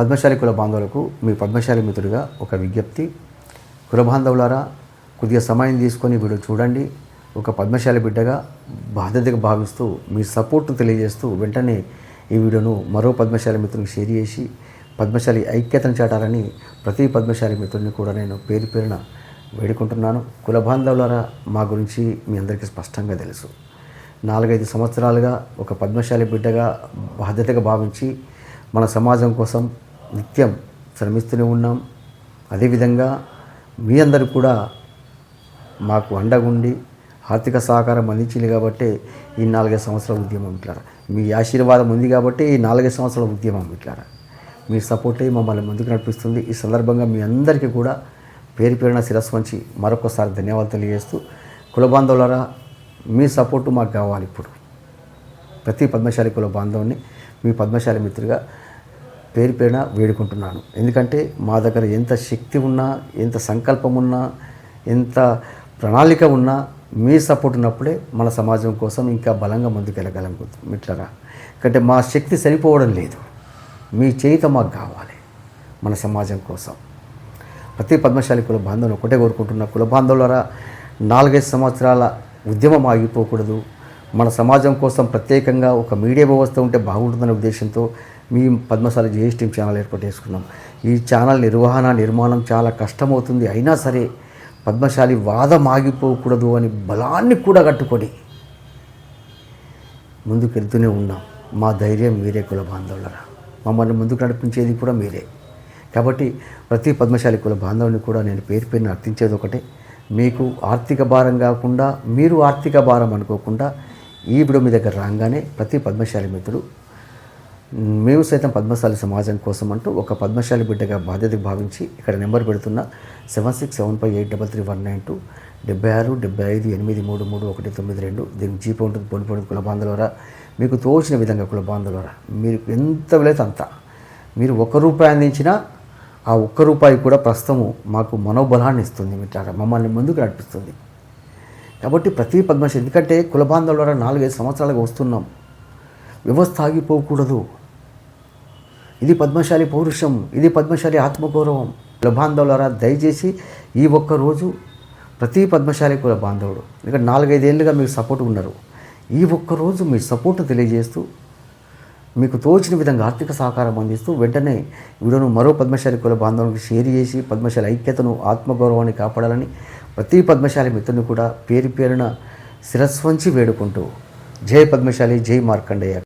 పద్మశాలి కుల బాంధవులకు మీ పద్మశాలి మిత్రుడిగా ఒక విజ్ఞప్తి. కుల బాంధవులారా, కొద్దిగా సమయం తీసుకొని వీడియో చూడండి. ఒక పద్మశాలి బిడ్డగా బాధ్యతగా భావిస్తూ మీ సపోర్ట్ను తెలియజేస్తూ వెంటనే ఈ వీడియోను మరో పద్మశాలి మిత్రునికి షేర్ చేసి పద్మశాలి ఐక్యతను చాటాలని ప్రతి పద్మశాలి మిత్రుడిని కూడా నేను పేరు పేరున వేడుకుంటున్నాను. కుల బాంధవులారా, మా గురించి మీ అందరికీ స్పష్టంగా తెలుసు. 4-5 సంవత్సరాలుగా ఒక పద్మశాలి బిడ్డగా బాధ్యతగా భావించి మన సమాజం కోసం నిత్యం శ్రమిస్తూనే ఉన్నాం. అదేవిధంగా మీ అందరూ కూడా మాకు అండగుండి ఆర్థిక సహకారం అందించింది కాబట్టి ఈ 4-5 సంవత్సరాల ఉద్యమం ఇట్లారా. మీ ఆశీర్వాదం ఉంది కాబట్టి ఈ 4-5 సంవత్సరాల ఉద్యమం ఇట్లారా. మీ సపోర్టే మమ్మల్ని ముందుకు నడిపిస్తుంది. ఈ సందర్భంగా మీ అందరికీ కూడా పేరు పేరున శిరస్సు వంచి మరొకసారి ధన్యవాదాలు తెలియజేస్తూ, కుల బాంధవులారా, మీ సపోర్టు మాకు కావాలి. ఇప్పుడు ప్రతి పద్మశాలి కుల బాంధవుని మీ పద్మశాలి మిత్రుడిగా పేరు పేరున వేడుకుంటున్నాను. ఎందుకంటే మా దగ్గర ఎంత శక్తి ఉన్నా, ఎంత సంకల్పం ఉన్నా, ఎంత ప్రణాళిక ఉన్నా మీ సపోర్ట్ ఉన్నప్పుడే మన సమాజం కోసం ఇంకా బలంగా ముందుకెళ్ళగలం మిత్రులారా. ఎందుకంటే మా శక్తి సరిపోవడం లేదు. మీ చేయిత మాకు కావాలి మన సమాజం కోసం. ప్రతి పద్మశాలి కుల బాంధవులు ఒకటే కోరుకుంటున్నా, కుల బాంధవులారా, 4-5 సంవత్సరాల ఉద్యమం ఆగిపోకూడదు. మన సమాజం కోసం ప్రత్యేకంగా ఒక మీడియా వ్యవస్థ ఉంటే బాగుంటుందనే ఉద్దేశంతో మీ పద్మశాలి జేఎస్ టీమ్ ఛానల్ ఏర్పాటు చేసుకున్నాం. ఈ ఛానల్ నిర్మాణం చాలా కష్టమవుతుంది. అయినా సరే పద్మశాలి వాదం ఆగిపోకూడదు అని బలాన్ని కూడా కట్టుకొని ముందుకు వెళ్తూనే ఉన్నాం. మా ధైర్యం మీరే కుల బాంధవులరా. మమ్మల్ని ముందుకు నడిపించేది కూడా మీరే. కాబట్టి ప్రతి పద్మశాలి కుల బాంధవుని కూడా నేను పేరు పేరున అర్థించేది ఒకటే, మీకు ఆర్థిక భారం కాకుండా, మీరు ఆర్థిక భారం అనుకోకుండా ఈ వీడియో మీ దగ్గర రాగానే ప్రతి పద్మశాలి మిత్రుడు మేము సైతం పద్మశాలి సమాజం కోసం అంటూ ఒక పద్మశాలి బిడ్డగా బాధ్యతగా భావించి ఇక్కడ నెంబర్ పెడుతున్న 7675833192 7675833192. దీనికి జీపే ఉంటుంది. పొండిపోయిన కుల బాంధవులారా, మీకు తోచిన విధంగా కుల బాంధవులారా, మీరు ఎంత వీలైతే అంత మీరు ₹1 అందించినా ఆ ₹1 కూడా ప్రస్తుతము మాకు మనోబలాన్ని ఇస్తుంది మిత్రులారా, మమ్మల్ని ముందుకు నడిపిస్తుంది. కాబట్టి ప్రతి పద్మశాలి, ఎందుకంటే కుల బాంధవులారా 4-5 సంవత్సరాలుగా వస్తున్నాం. వ్యవస్థ ఆగిపోకూడదు. ఇది పద్మశాలి పౌరుషం, ఇది పద్మశాలి ఆత్మగౌరవం. కుల బాంధవులారా, దయచేసి ఈ ఒక్కరోజు ప్రతి పద్మశాలి కుల బాంధవుడు, ఎందుకంటే 4-5 ఏళ్ళుగా మీరు సపోర్ట్ ఉన్నారు, ఈ ఒక్కరోజు మీ సపోర్ట్ను తెలియజేస్తూ మీకు తోచిన విధంగా ఆర్థిక సహకారం అందిస్తూ వెంటనే వీడియోను మరో పద్మశాలి కుల బాంధవునికి షేర్ చేసి పద్మశాలి ఐక్యతను, ఆత్మగౌరవాన్ని కాపాడాలని ప్రతి పద్మశాలి మిత్రుని కూడా పేరు పేరున శిరస్సు వంచి వేడుకుంటూ, జై పద్మశాలి, జై మార్కండేయ.